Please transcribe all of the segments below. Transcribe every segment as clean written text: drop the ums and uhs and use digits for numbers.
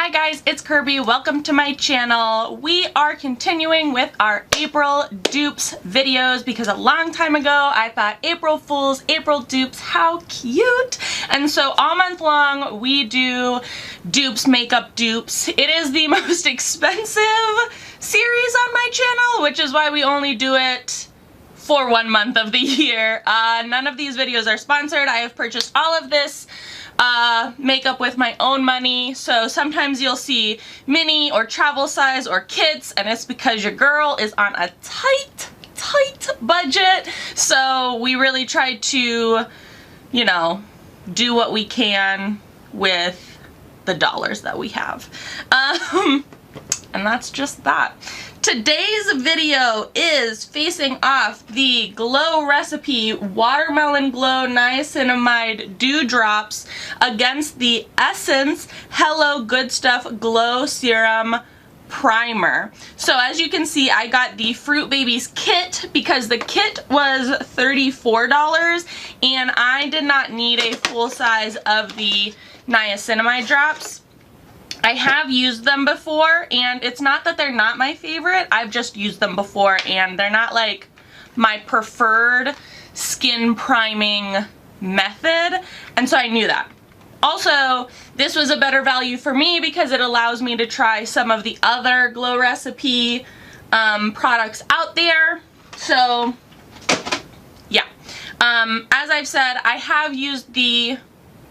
Hi guys, it's Kirby. Welcome to my channel. We are continuing with our April dupes videos because a long time ago I thought April Fools, April dupes, how cute. And so all month long we do dupes, makeup dupes. It is the most expensive series on my channel, which is why we only do it for 1 month of the year. None of these videos are sponsored. I have purchased all of this makeup with my own money, so sometimes you'll see mini or travel size or kits, and it's because your girl is on a tight budget, so we really try to, you know, do what we can with the dollars that we have. And that's just that. Today's video is facing off the Glow Recipe Watermelon Glow Niacinamide Dewdrops against the Essence Hello Good Stuff Glow Serum Primer. So as you can see, I got the Fruit Babies kit because the kit was $34 and I did not need a full size of the niacinamide drops. I have used them before, and it's not that they're not my favorite, I've just used them before and they're not like my preferred skin priming method, and so I knew that. Also, this was a better value for me because it allows me to try some of the other Glow Recipe products out there. So yeah, as I've said, I have used the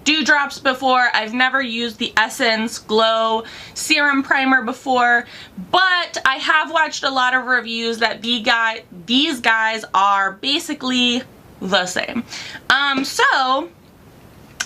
dewdrops before. I've never used the Essence Glow Serum Primer before, but I have watched a lot of reviews that these guys are basically the same. So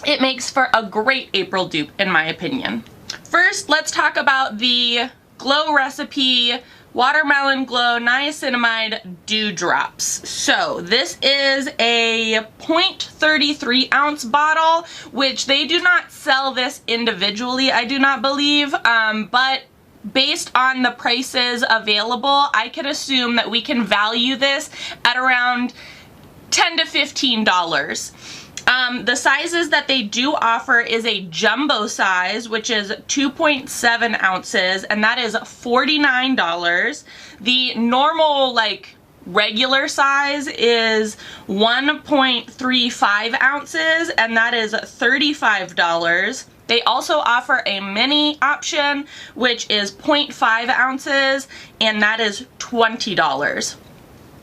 it makes for a great April dupe in my opinion. First, let's talk about the Glow Recipe Watermelon Glow Niacinamide Dewdrops. So this is a 0.33 ounce bottle, which they do not sell this individually, I do not believe, but based on the prices available, I could assume that we can value this at around $10 to $15. The sizes that they do offer is a jumbo size, which is 2.7 ounces, and that is $49. The normal, like, regular size is 1.35 ounces, and that is $35. They also offer a mini option, which is 0.5 ounces, and that is $20.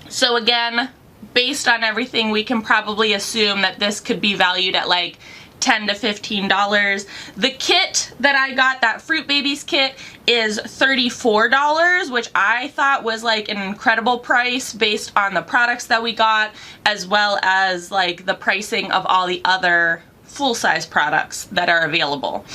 So again, based on everything, we can probably assume that this could be valued at like $10 to $15. The kit that I got, that Fruit Babies kit, is $34, which I thought was like an incredible price based on the products that we got, as well as like the pricing of all the other full-size products that are available.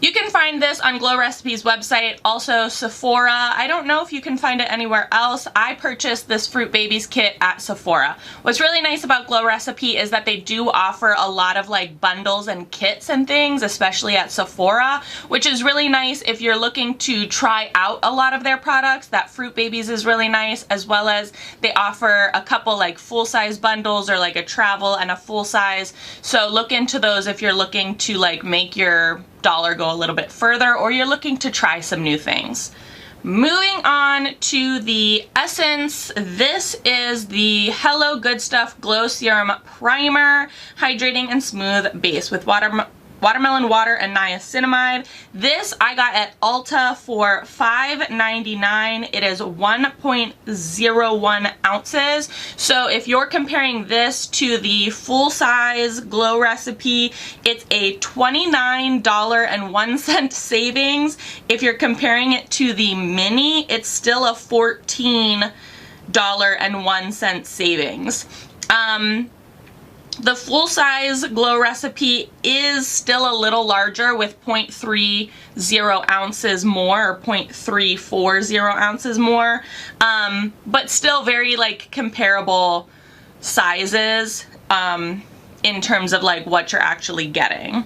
You can find this on Glow Recipe's website, also Sephora. I don't know if you can find it anywhere else. I purchased this Fruit Babies kit at Sephora. What's really nice about Glow Recipe is that they do offer a lot of like bundles and kits and things, especially at Sephora, which is really nice if you're looking to try out a lot of their products. That Fruit Babies is really nice, as well as they offer a couple like full-size bundles or like a travel and a full-size. So look into those if you're looking to like make your dollar go a little bit further, or you're looking to try some new things. Moving on to the Essence, this is the Hello Good Stuff Glow Serum Primer, hydrating and smooth base with watermelon water and niacinamide. This I got at Ulta for $5.99. It is 1.01 ounces. So if you're comparing this to the full-size Glow Recipe, it's a $29.01 savings. If you're comparing it to the mini, it's still a $14.01 savings. The full-size Glow Recipe is still a little larger with 0.30 ounces more, or 0.340 ounces more, but still very like comparable sizes in terms of like what you're actually getting.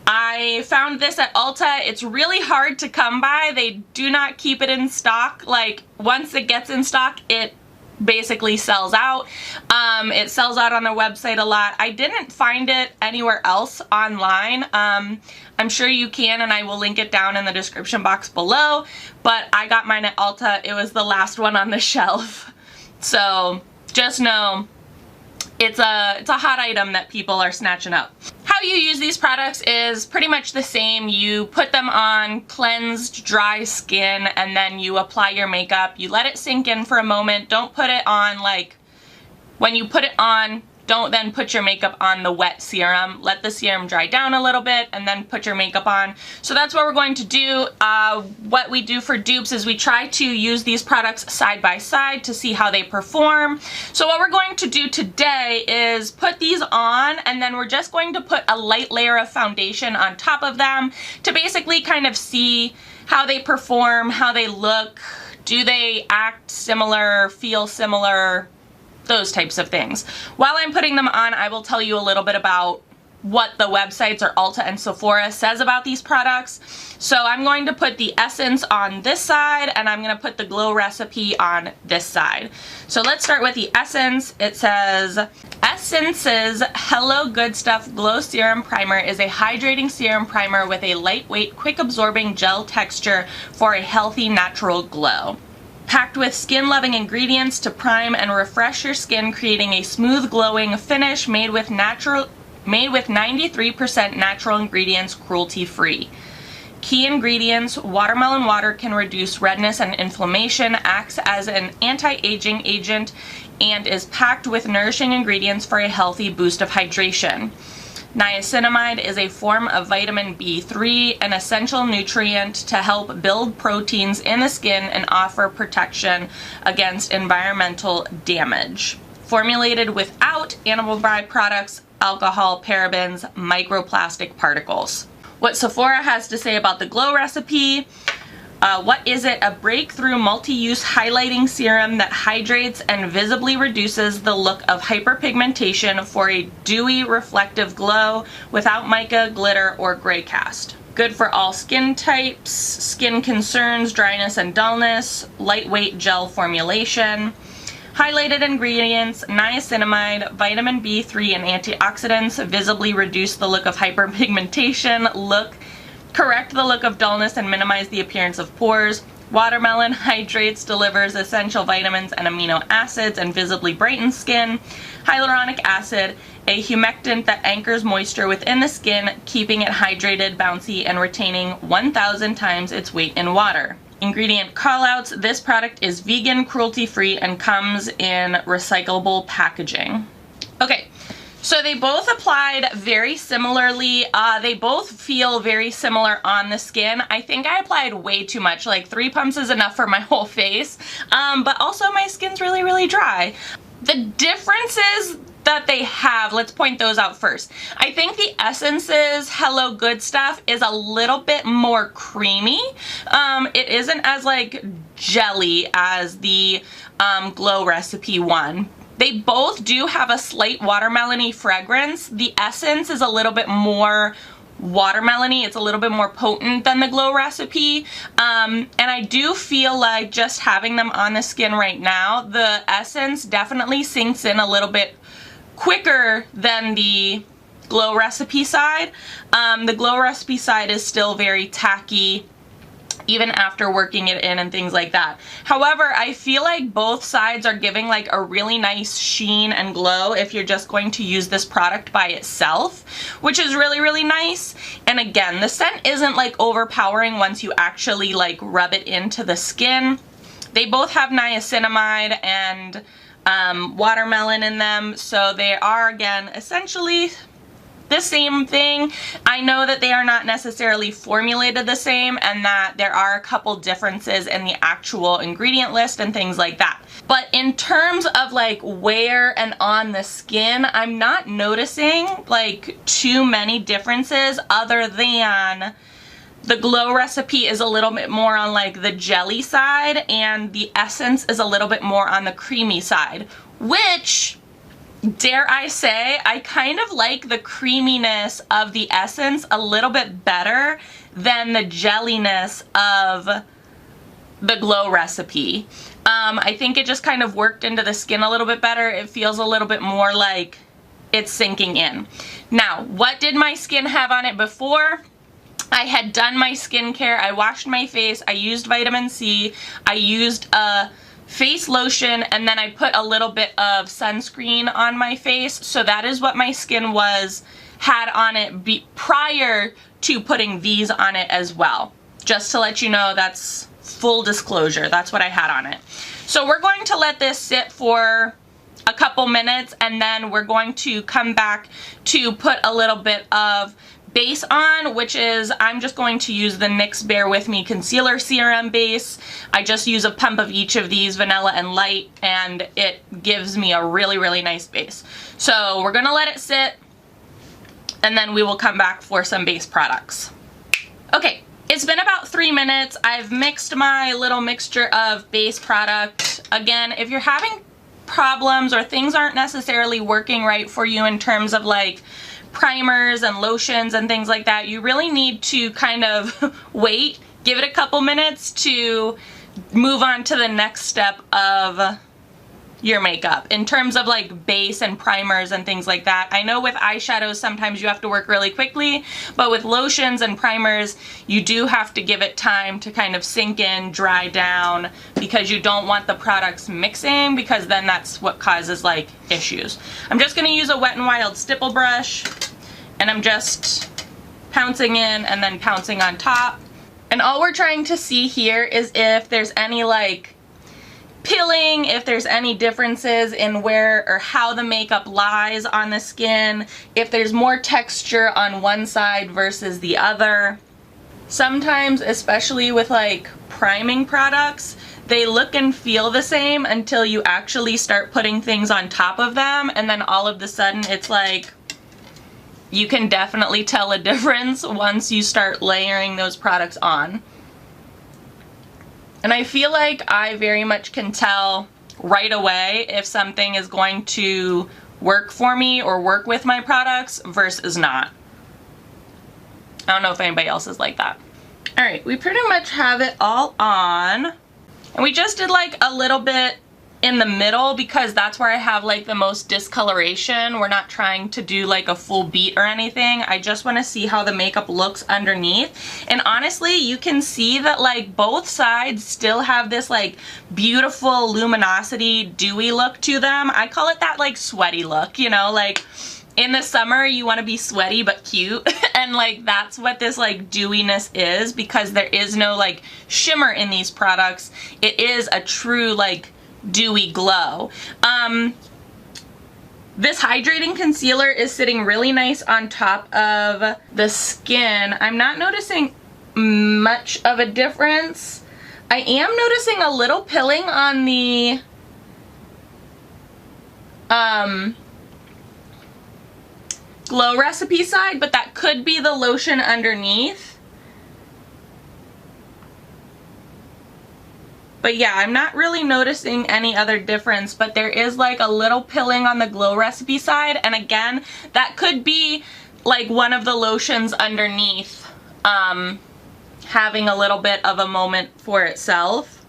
I found this at Ulta. It's really hard to come by. They do not keep it in stock. Like once it gets in stock, it basically sells out. It sells out on their website a lot. I didn't find it anywhere else online. I'm sure you can, and I will link it down in the description box below, but I got mine at Ulta. It was the last one on the shelf. So just know it's a hot item that people are snatching up. How you use these products is pretty much the same. You put them on cleansed, dry skin, and then you apply your makeup. You let it sink in for a moment. Don't put it on, like, when you put it on, don't then put your makeup on the wet serum. Let the serum dry down a little bit and then put your makeup on. So that's what we're going to do. What we do for dupes is we try to use these products side by side to see how they perform. So what we're going to do today is put these on, and then we're just going to put a light layer of foundation on top of them to basically kind of see how they perform, how they look, do they act similar, feel similar, those types of things. While I'm putting them on, I will tell you a little bit about what the websites or Ulta and Sephora says about these products. So I'm going to put the Essence on this side, and I'm going to put the Glow Recipe on this side. So let's start with the Essence. It says, Essence's Hello Good Stuff Glow Serum Primer is a hydrating serum primer with a lightweight, quick-absorbing gel texture for a healthy, natural glow. Packed with skin-loving ingredients to prime and refresh your skin, creating a smooth, glowing finish made with 93% natural ingredients, cruelty-free. Key ingredients: watermelon water can reduce redness and inflammation, acts as an anti-aging agent, and is packed with nourishing ingredients for a healthy boost of hydration. Niacinamide is a form of vitamin B3, an essential nutrient to help build proteins in the skin and offer protection against environmental damage. Formulated without animal byproducts, alcohol, parabens, microplastic particles. What Sephora has to say about the Glow Recipe: what is it? A breakthrough multi-use highlighting serum that hydrates and visibly reduces the look of hyperpigmentation for a dewy, reflective glow without mica, glitter, or gray cast. Good for all skin types, skin concerns, dryness and dullness, lightweight gel formulation. Highlighted ingredients: niacinamide, vitamin B3, and antioxidants visibly reduce the look of hyperpigmentation, correct the look of dullness, and minimize the appearance of pores. Watermelon hydrates, delivers essential vitamins and amino acids, and visibly brightens skin. Hyaluronic acid, a humectant that anchors moisture within the skin, keeping it hydrated, bouncy, and retaining 1,000 times its weight in water. Ingredient callouts: this product is vegan, cruelty-free, and comes in recyclable packaging. Okay. So they both applied very similarly. They both feel very similar on the skin. I think I applied way too much, like 3 pumps is enough for my whole face. But also my skin's really, really dry. The differences that they have, let's point those out first. I think the Essence's Hello Good Stuff is a little bit more creamy. It isn't as like jelly as the Glow Recipe one. They both do have a slight watermelon-y fragrance. The Essence is a little bit more watermelon-y. It's a little bit more potent than the Glow Recipe. And I do feel like just having them on the skin right now, the Essence definitely sinks in a little bit quicker than the Glow Recipe side. The Glow Recipe side is still very tacky, even after working it in and things like that. However, I feel like both sides are giving like a really nice sheen and glow if you're just going to use this product by itself, which is really, really nice. And again, the scent isn't like overpowering once you actually like rub it into the skin. They both have niacinamide and watermelon in them, so they are, again, essentially the same thing. I know that they are not necessarily formulated the same and that there are a couple differences in the actual ingredient list and things like that. But in terms of like wear and on the skin, I'm not noticing like too many differences, other than the Glow Recipe is a little bit more on like the jelly side and the Essence is a little bit more on the creamy side, which, dare I say, I kind of like the creaminess of the Essence a little bit better than the jelliness of the Glow Recipe. I think it just kind of worked into the skin a little bit better. It feels a little bit more like it's sinking in. Now, what did my skin have on it before? I had done my skincare. I washed my face. I used vitamin C. I used a face lotion, and then I put a little bit of sunscreen on my face. So that is what my skin had on it prior to putting these on it as well. Just to let you know, that's full disclosure. That's what I had on it. So we're going to let this sit for a couple minutes, and then we're going to come back to put a little bit of base on, which is, I'm just going to use the NYX Bear With Me Concealer Serum base. I just use a pump of each of these, vanilla and light, and it gives me a really, really nice base. So we're gonna let it sit, and then we will come back for some base products. Okay, it's been about 3 minutes. I've mixed my little mixture of base product. Again, if you're having problems or things aren't necessarily working right for you in terms of like primers and lotions and things like that, you really need to kind of wait, give it a couple minutes to move on to the next step of your makeup in terms of like base and primers and things like that. I know with eyeshadows sometimes you have to work really quickly, but with lotions and primers you do have to give it time to kind of sink in, dry down, because you don't want the products mixing, because then that's what causes like issues. I'm just going to use a Wet n Wild stipple brush, and I'm just pouncing in and then pouncing on top. And all we're trying to see here is if there's any like pilling, if there's any differences in where or how the makeup lies on the skin, if there's more texture on one side versus the other. Sometimes, especially with like priming products, they look and feel the same until you actually start putting things on top of them, and then all of a sudden it's like you can definitely tell a difference once you start layering those products on. And I feel like I very much can tell right away if something is going to work for me or work with my products versus not. I don't know if anybody else is like that. Alright, we pretty much have it all on. And we just did like a little bit in the middle because that's where I have like the most discoloration. We're not trying to do like a full beat or anything. I just want to see how the makeup looks underneath. And honestly, you can see that like both sides still have this like beautiful luminosity, dewy look to them. I call it that like sweaty look, you know, like in the summer you want to be sweaty but cute. And like that's what this like dewiness is, because there is no like shimmer in these products. It is a true like dewy glow. This hydrating concealer is sitting really nice on top of the skin. I'm not noticing much of a difference. I am noticing a little pilling on the Glow Recipe side, but that could be the lotion underneath. But yeah, I'm not really noticing any other difference, but there is like a little pilling on the Glow Recipe side, and again, that could be like one of the lotions underneath having a little bit of a moment for itself.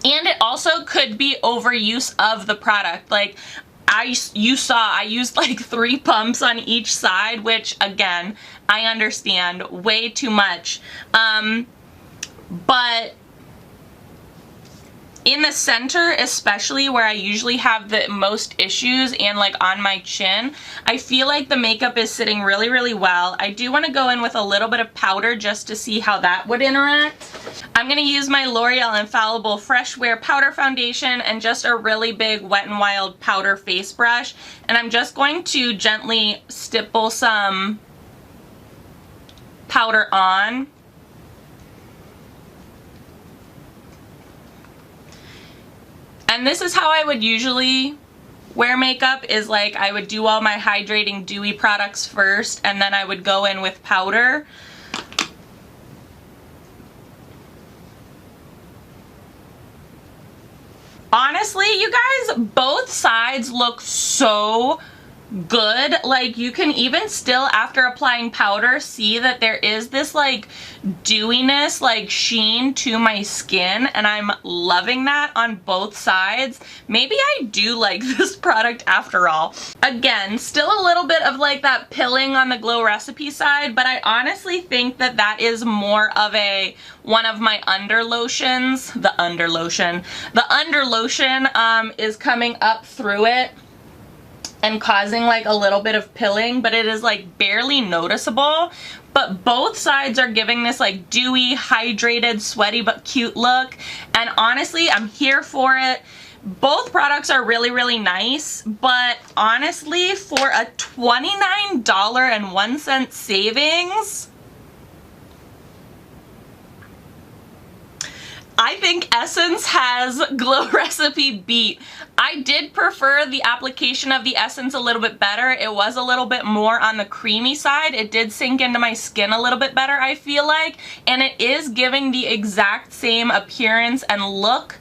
And it also could be overuse of the product. Like you saw, I used like 3 pumps on each side, which again, I understand, way too much. But in the center, especially where I usually have the most issues and like on my chin, I feel like the makeup is sitting really, really well. I do want to go in with a little bit of powder just to see how that would interact. I'm going to use my L'Oreal Infallible Fresh Wear Powder Foundation and just a really big Wet n Wild powder face brush. And I'm just going to gently stipple some powder on. And this is how I would usually wear makeup, is like I would do all my hydrating dewy products first, and then I would go in with powder. Honestly, you guys, both sides look so good. Like, you can even still, after applying powder, see that there is this like dewiness, like sheen to my skin, and I'm loving that on both sides. Maybe I do like this product after all. Again, still a little bit of like that pilling on the Glow Recipe side, but I honestly think that that is more of one of my under lotions. The under lotion is coming up through it and causing like a little bit of pilling, but it is like barely noticeable. But both sides are giving this like dewy, hydrated, sweaty but cute look, and honestly, I'm here for it. Both products are really, really nice, but honestly, for a $29.01 savings, I think Essence has Glow Recipe beat. I did prefer the application of the Essence a little bit better. It was a little bit more on the creamy side. It did sink into my skin a little bit better, I feel like, and it is giving the exact same appearance and look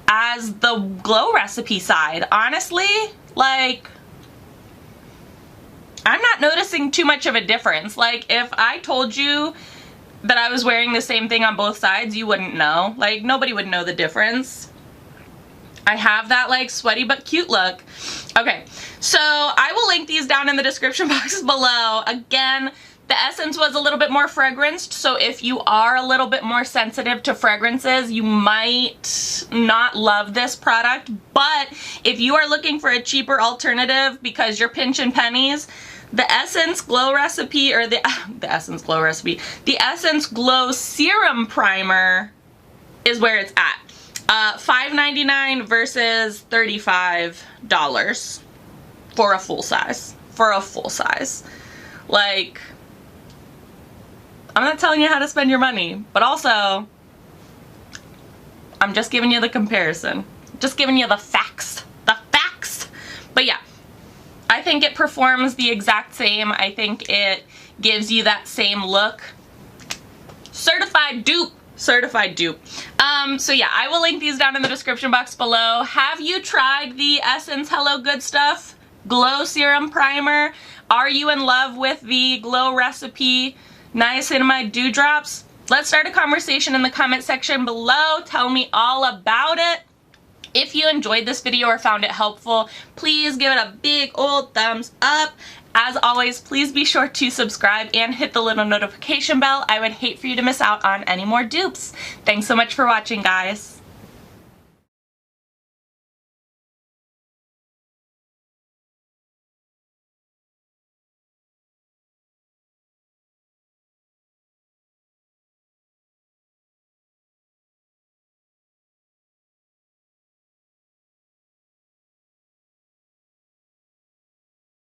as the Glow Recipe side. Honestly, like, I'm not noticing too much of a difference. Like, if I told you that I was wearing the same thing on both sides, you wouldn't know. Like, nobody would know the difference. I have that like sweaty but cute look. Okay, so I will link these down in the description box below. Again, the Essence was a little bit more fragranced, so if you are a little bit more sensitive to fragrances, you might not love this product. But if you are looking for a cheaper alternative because you're pinching pennies, the Essence Glow Recipe, or the Essence Glow Serum Primer is where it's at. $5.99 versus $35 for a full size. Like, I'm not telling you how to spend your money, but also, I'm just giving you the comparison. Just giving you the facts. But yeah, I think it performs the exact same. I think it gives you that same look. Certified dupe. So yeah, I will link these down in the description box below. Have you tried the Essence Hello Good Stuff Glow Serum Primer? Are you in love with the Glow Recipe Niacinamide Dewdrops? Let's start a conversation in the comment section below. Tell me all about it. If you enjoyed this video or found it helpful, please give it a big old thumbs up. As always, please be sure to subscribe and hit the little notification bell. I would hate for you to miss out on any more dupes. Thanks so much for watching, guys.